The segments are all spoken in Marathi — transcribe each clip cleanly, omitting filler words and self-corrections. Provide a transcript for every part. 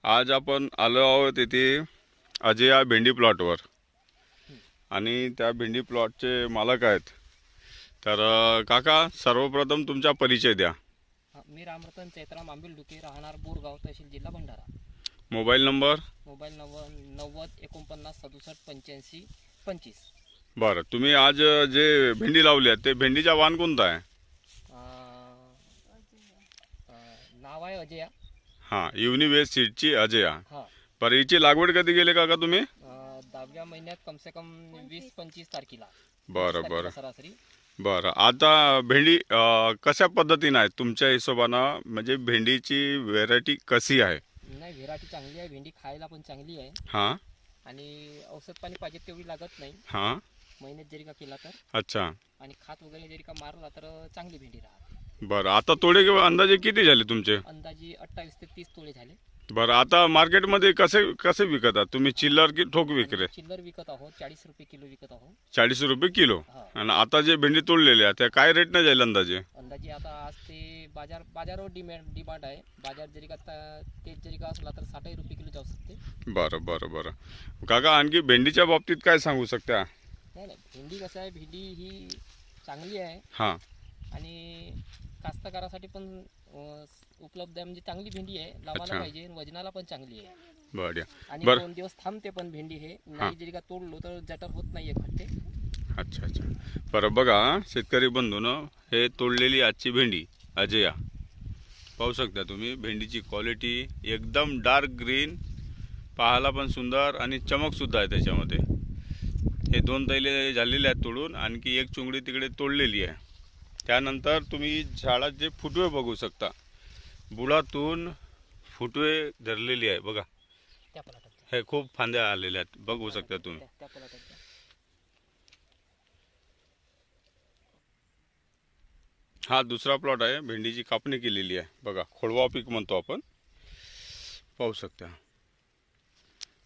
आज आपण आलो आहोत इथे अजया भेंडी प्लॉटवर आणि त्या भेंडी प्लॉटचे मालक आहेत. तर काका, सर्वप्रथम तुमचा परिचय द्या. मी रामरतन चैत्राम आंबिल डुके, राहणार बोरगाव, तहसील जिल्हा Bhandara. Mobile number? Mobile number 90 49 67 85 25. बरं, तुम्ही आज जे भेंडी लावली आहे ते भेंडीचा वाण कोणता आहे? नाव आहे अजया. हां, युनिवेस्ट सीडची अजया. हां. बरं, हिची लागवड कधी केली काका तुम्ही? 10व्या महिन्यात कमसे कम 20-25 तारखेला. बरं बरं सरासरी. बरं, आता भेंडी कशा पद्धतीनं आहे तुमच्या हिशोबानं? म्हणजे भेंडीची व्हेरायटी कशी आहे? नाही, व्हेरायटी चांगली आहे. भेंडी खायला पण चांगली आहे. हां आणि औषध पाणी पाहिजे तेवढी लागत नाही. हां. महिन्यात जरी का केला तर, अच्छा. आणि खात वगैरे जरी का मारला तर चांगली भेंडी राहते. बरं, आता तोडे अंदाजे किती झाले तुमचे? अंदाजे 28 ते 30 तोळे झाले. बरं, आता मार्केटमध्ये कसे कसे विकतात तुम्ही? चिल्लर की ठोक विक्रे? चिल्लर विकत आहोत, 40 रुपये किलो विकत आहोत. 40 रुपये किलो. हा. आणि आता जे भेंडी तोडलेले आहे त्या काय रेटने जाईल अंदाजे? अंदाजे आता आज ते बाजारावर डिमांड आहे. बाजार जरी का तेच जरी का असला तर 60 रुपये किलो जाऊ शकते. बरं बरं बरं काका, आणखी भेंडीच्या बाबतीत काय सांगू शकता? नाही, भेंडी कसं आहे, भेंडी ही चांगली आहे. हां. आणि कास्तकारासाठी पण उपलब्ध आहे. म्हणजे चांगली भेंडी आहे, लावायला अच्छा. पाहिजे. वजनाला पण चांगली आहे. बरं आणि बरं. 2 दिवस थांबते पण भेंडी. हे नाही जरी का तोडलो तर जटर होत नाही, घट्टे. अच्छा अच्छा. बरं, बघा शेतकरी बंधूनं, हे तोडलेली आजची भेंडी अजया पाहू शकता तुम्ही. भेंडीची क्वालिटी एकदम डार्क ग्रीन, पाहायला पण सुंदर आणि चमकसुद्धा आहे त्याच्यामध्ये. हे 2 दैले झालेले आहेत तोडून, आणखी एक चुंगडी तिकडे तोडलेली आहे. त्यानंतर तुम्ही झाडात जे फुटवे बघू शकता, बुडातून फुटवे धरलेली आहे बघा. त्या पलाटात हे खूप फांद्या आलेल्या आहेत, बघू शकता तुम्ही. त्या पलाटात हा दुसरा प्लॉट आहे, भेंडीची कापणी केलेली आहे बघा. खोडवा पीक म्हणतो आपण, पाहू शकता.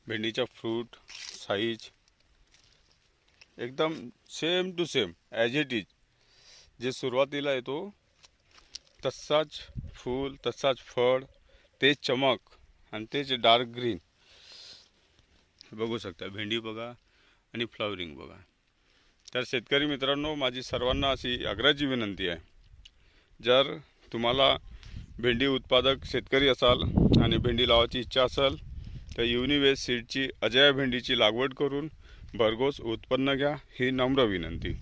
भेंडीचा फ्रूट साईज एकदम same to same as it is. जे सुरुवातीला येतो तसाच फूल, तसाच फळ, तेच चमक आणि तेच डार्क ग्रीन बघू शकता. भेंडी बघा आणि फ्लॉवरिंग बघा. तर शेतकरी मित्रांनो, माझी सर्वांना अशी आग्रहाची विनंती आहे, जर तुम्हाला भेंडी उत्पादक शेतकरी असाल आणि भेंडी लावायची इच्छा असेल तर युनिवेस्ट सीडची अजया भेंडीची लागवड करून भरघोस उत्पन्न घ्या, ही नम्र विनंती.